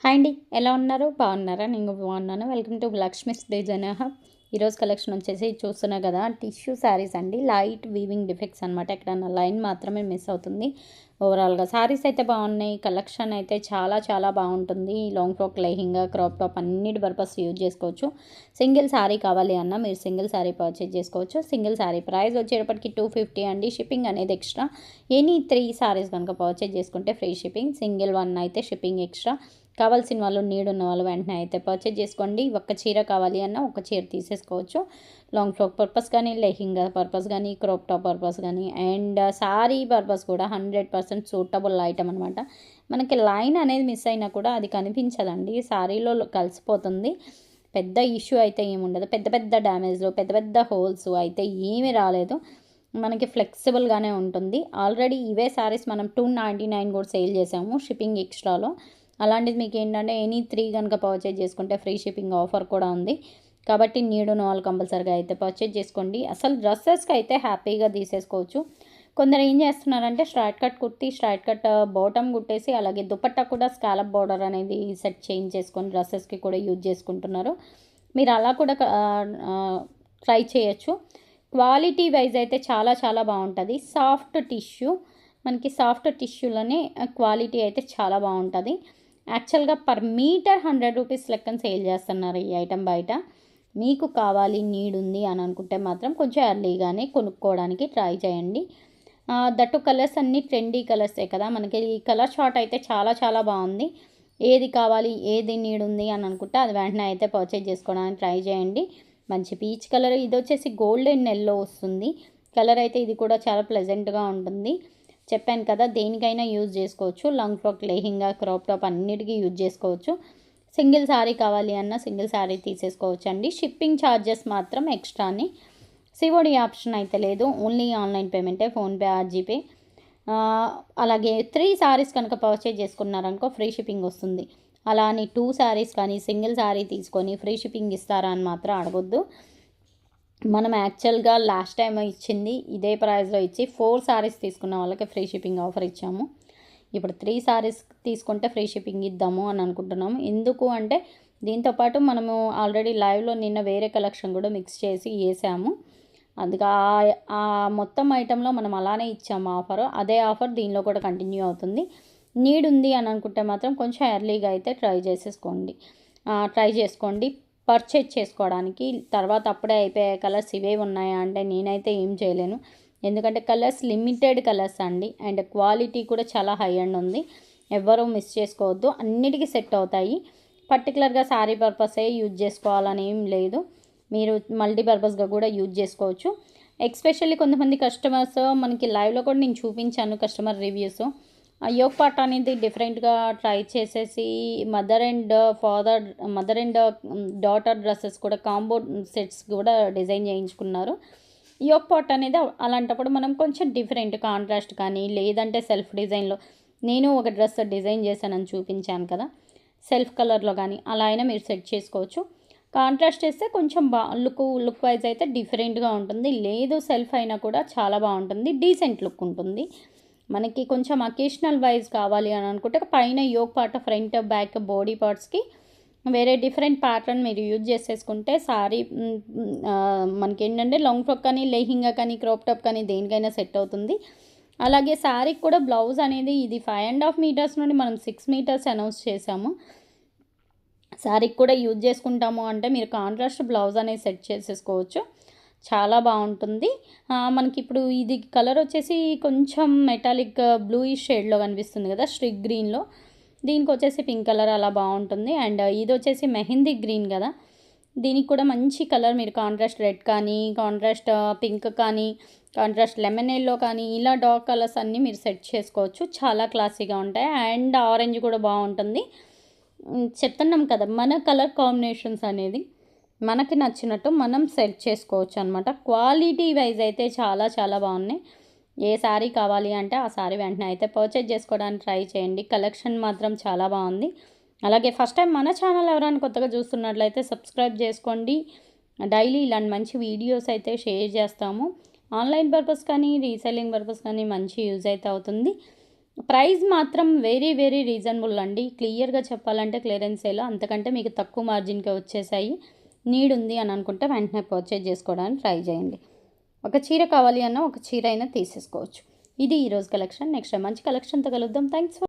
Hi అండి, ఎలా ఉన్నారు? బాగున్నారా? నేను బాగున్నాను. Welcome to Lakshmi's designer hub. ఈరోజు కలెక్షన్ వచ్చేసి చూస్తున్నా కదా, టిష్యూ శారీస్ అండి. లైట్ వీవింగ్ డిఫెక్ట్స్ అనమాట. ఎక్కడన్నా లైన్ మాత్రమే మిస్ అవుతుంది. ఓవరాల్గా శారీస్ అయితే బాగున్నాయి. కలెక్షన్ అయితే చాలా చాలా బాగుంటుంది. Long frock, lehenga, crop top అన్నిటి పర్పస్ యూజ్ చేసుకోవచ్చు. సింగిల్ శారీ కావాలి అన్న మీరు సింగిల్ శారీ పర్చేజ్ చేసుకోవచ్చు. సింగిల్ శారీ ప్రైస్ వచ్చేటప్పటికి 250 అండి. షిప్పింగ్ అనేది ఎక్స్ట్రా. ఎనీ 3 శారీస్ కనుక పర్చేజ్ చేసుకుంటే ఫ్రీ షిప్పింగ్. సింగిల్ వన్ అయితే షిప్పింగ్ ఎక్స్ట్రా. కావాల్సిన వాళ్ళు, నీడ్ ఉన్న వాళ్ళు వెంటనే అయితే పర్చేజ్ చేసుకోండి. ఒక్క చీర కావాలి అన్న ఒక చీర తీసేసుకోవచ్చు. లాంగ్ ఫ్రాక్ పర్పస్ కానీ, లెహింగా పర్పస్ కానీ, క్రాప్ టాప్ పర్పస్ కానీ, అండ్ శారీ పర్పస్ కూడా 100% సూటబుల్ ఐటమ్ అనమాట. మనకి లైన్ అనేది మిస్ అయినా కూడా అది కనిపించదండి, శారీలో కలిసిపోతుంది. పెద్ద ఇష్యూ అయితే ఏముండదు. పెద్ద పెద్ద డ్యామేజ్లు, పెద్ద పెద్ద హోల్స్ అయితే ఏమీ రాలేదు. మనకి ఫ్లెక్సిబుల్గానే ఉంటుంది. ఆల్రెడీ ఇవే శారీస్ మనం 299 కూడా సేల్ చేసాము షిప్పింగ్ ఎక్స్ట్రాలో. అలాంటిది మీకు ఏంటంటే ఎనీ 3 కనుక పర్చేజ్ చేసుకుంటే ఫ్రీ షిప్పింగ్ ఆఫర్ కూడా ఉంది. కాబట్టి నీడ్ ఉన్న వాళ్ళు కంపల్సరీగా అయితే పర్చేజ్ చేసుకోండి. అసలు డ్రెస్సెస్కి అయితే హ్యాపీగా తీసేసుకోవచ్చు. కొందరు ఏం చేస్తున్నారంటే straight cut kurti, straight cut bottom కుట్టేసి అలాగే దుపట్టా కూడా స్కాలప్ బార్డర్ అనేది సెట్ చేంజ్ చేసుకొని డ్రెస్సెస్కి కూడా యూజ్ చేసుకుంటున్నారు. మీరు అలా కూడా ట్రై చేయొచ్చు. క్వాలిటీ వైజ్ అయితే చాలా చాలా బాగుంటుంది. సాఫ్ట్ టిష్యూ, మనకి సాఫ్ట్ టిష్యూలోనే క్వాలిటీ అయితే చాలా బాగుంటుంది. యాక్చువల్గా పర్ మీటర్ 100 రూపీస్ లెక్కన సేల్ చేస్తున్నారు ఈ ఐటెం బయట. మీకు కావాలి, నీడ్ ఉంది అని అనుకుంటే మాత్రం కొంచెం ఎర్లీగానే కొనుక్కోవడానికి ట్రై చేయండి. దట్టు కలర్స్ అన్నీ ట్రెండీ కలర్సే కదా. మనకి ఈ కలర్ షార్ట్ అయితే చాలా చాలా బాగుంది. ఏది కావాలి, ఏది నీడ్ ఉంది అని అనుకుంటే అది వెంటనే అయితే పర్చేజ్ చేసుకోవడానికి ట్రై చేయండి. మంచి పీచ్ కలర్, ఇది వచ్చేసి గోల్డెన్ ఎల్లో వస్తుంది కలర్ అయితే. ఇది కూడా చాలా ప్లెజెంట్గా ఉంటుంది. చెప్పాను కదా, దేనికైనా యూజ్ చేసుకోవచ్చు. Long frock, lehenga, crop top అన్నిటికీ యూజ్ చేసుకోవచ్చు. సింగిల్ శారీ కావాలి అన్న సింగిల్ శారీ తీసేసుకోవచ్చు అండి. షిప్పింగ్ ఛార్జెస్ మాత్రం ఎక్స్ట్రాని. సిఓడి ఆప్షన్ అయితే లేదు, ఓన్లీ ఆన్లైన్ పేమెంటే, ఫోన్పే ఆర్ జీపే. అలాగే 3 శారీస్ కనుక పర్చేజ్ చేసుకున్నారనుకో ఫ్రీ షిప్పింగ్ వస్తుంది. అలా అని 2 శారీస్ కానీ సింగిల్ శారీ తీసుకొని ఫ్రీ షిప్పింగ్ ఇస్తారా అని మాత్రం అడగొద్దు. మనం యాక్చువల్గా లాస్ట్ టైం ఇచ్చింది ఇదే ప్రైస్లో ఇచ్చి 4 శారీస్ తీసుకున్న వాళ్ళకి ఫ్రీ షిప్పింగ్ ఆఫర్ ఇచ్చాము. ఇప్పుడు 3 శారీస్ తీసుకుంటే ఫ్రీ షిప్పింగ్ ఇద్దాము అని అనుకుంటున్నాము. ఎందుకు అంటే దీంతోపాటు మనము ఆల్రెడీ లైవ్లో నిన్న వేరే కలెక్షన్ కూడా మిక్స్ చేసి వేసాము. అందుకే ఆ మొత్తం ఐటెంలో మనం అలానే ఇచ్చాము ఆఫర్. అదే ఆఫర్ దీనిలో కూడా కంటిన్యూ అవుతుంది. నీడ్ ఉంది అని అనుకుంటే మాత్రం కొంచెం ఎర్లీగా అయితే ట్రై చేసుకోండి పర్చేజ్ చేసుకోవడానికి. తర్వాత అప్పుడే అయిపోయే కలర్స్ ఇవే ఉన్నాయా అంటే నేనైతే ఏం చేయలేను. ఎందుకంటే కలర్స్ లిమిటెడ్ కలర్స్ అండి, అండ్ క్వాలిటీ కూడా చాలా హై అండ్ ఉంది. ఎవ్వరూ మిస్ చేసుకోవద్దు, అన్నిటికీ సెట్ అవుతాయి. పర్టికులర్గా శారీ పర్పసే యూజ్ చేసుకోవాలని ఏం లేదు, మీరు మల్టీపర్పస్గా కూడా యూజ్ చేసుకోవచ్చు. ఎస్పెషల్లీ కొంతమంది కస్టమర్స్ మనకి లైవ్లో కూడా నేను చూపించాను కస్టమర్ రివ్యూస్. యోగ్ పార్ట్ అనేది డిఫరెంట్గా ట్రై చేసేసి మదర్ అండ్ డాటర్ డ్రెస్సెస్ కూడా కాంబో సెట్స్ కూడా డిజైన్ చేయించుకున్నారు. యోగ్ పార్ట్ అనేది అలాంటప్పుడు మనం కొంచెం డిఫరెంట్ కాంట్రాస్ట్ కానీ లేదంటే సెల్ఫ్ డిజైన్లో, నేను ఒక డ్రెస్ డిజైన్ చేశానని చూపించాను కదా, సెల్ఫ్ కలర్లో కానీ అలా అయినా మీరు సెట్ చేసుకోవచ్చు. కాంట్రాస్ట్ చేస్తే కొంచెం లుక్ వైజ్ అయితే డిఫరెంట్గా ఉంటుంది. లేదు సెల్ఫ్ అయినా కూడా చాలా బాగుంటుంది, డీసెంట్ లుక్ ఉంటుంది. మనకి కొంచెం అకేషనల్ వైజ్ కావాలి అని అనుకుంటే పైన yoke part, front, back, body పార్ట్స్కి వేరే డిఫరెంట్ ప్యాటర్న్ మీరు యూజ్ చేసేసుకుంటే సారీ మనకి ఏంటంటే లాంగ్ ఫ్రాక్ కానీ, లెహింగా కానీ, క్రాప్ టాప్ కానీ దేనికైనా సెట్ అవుతుంది. అలాగే శారీకి కూడా బ్లౌజ్ అనేది ఇది 5.5 మీటర్స్ నుండి మనం 6 మీటర్స్ అనౌన్స్ చేసాము. శారీకి కూడా యూజ్ చేసుకుంటాము అంటే మీరు కాంట్రాస్ట్ బ్లౌజ్ అనేది సెట్ చేసేసుకోవచ్చు, చాలా బాగుంటుంది. మనకి ఇప్పుడు ఇది కలర్ వచ్చేసి కొంచెం మెటాలిక్ బ్లూయిష్ షేడ్లో కనిపిస్తుంది కదా, స్ట్రిక్ గ్రీన్లో. దీనికి వచ్చేసి పింక్ కలర్ అలా బాగుంటుంది. అండ్ ఇది వచ్చేసి మెహందీ గ్రీన్ కదా, దీనికి కూడా మంచి కలర్ మీరు కాంట్రాస్ట్ రెడ్ కానీ, కాంట్రాస్ట్ పింక్ కానీ, కాంట్రాస్ట్ లెమన్ ఎల్లో కానీ ఇలా డార్క్ కలర్స్ అన్నీ మీరు సెట్ చేసుకోవచ్చు, చాలా క్లాసీగా ఉంటాయి. అండ్ ఆరెంజ్ కూడా బాగుంటుంది. చెప్తున్నాం కదా, మన కలర్ కాంబినేషన్స్ అనేది మనకి నచ్చినట్టు మనం సెట్ చేసుకోవచ్చు అనమాట. క్వాలిటీ వైజ్ అయితే చాలా చాలా బాగున్నాయి. ఏ శారీ కావాలి అంటే ఆ శారీ వెంటనే అయితే పర్చేజ్ చేసుకోవడానికి ట్రై చేయండి. కలెక్షన్ మాత్రం చాలా బాగుంది. అలాగే ఫస్ట్ టైం మన ఛానల్ ఎవరైనా కొత్తగా చూస్తున్నట్లయితే సబ్స్క్రైబ్ చేసుకోండి. డైలీ ఇలాంటి మంచి వీడియోస్ అయితే షేర్ చేస్తాము. ఆన్లైన్ పర్పస్ కానీ రీసెల్లింగ్ పర్పస్ కానీ మంచి యూజ్ అయితే అవుతుంది. ప్రైస్ మాత్రం వెరీ వెరీ రీజనబుల్ అండి. క్లియర్‌గా చెప్పాలంటే క్లియరెన్స్ సేల్ అంతకంటే మీకు తక్కువ మార్జిన్‌కే వచ్చేసాయి. నీడ్ ఉంది అని అనుకుంటే వెంటనే పర్చేజ్ చేసుకోవడానికి ట్రై చేయండి. ఒక చీర కావాలి అన్న ఒక చీర అయినా తీసేసుకోవచ్చు. ఇది ఈరోజు కలెక్షన్. నెక్స్ట్ టైం మంచి కలెక్షన్‌తో కలుద్దాం. Thanks for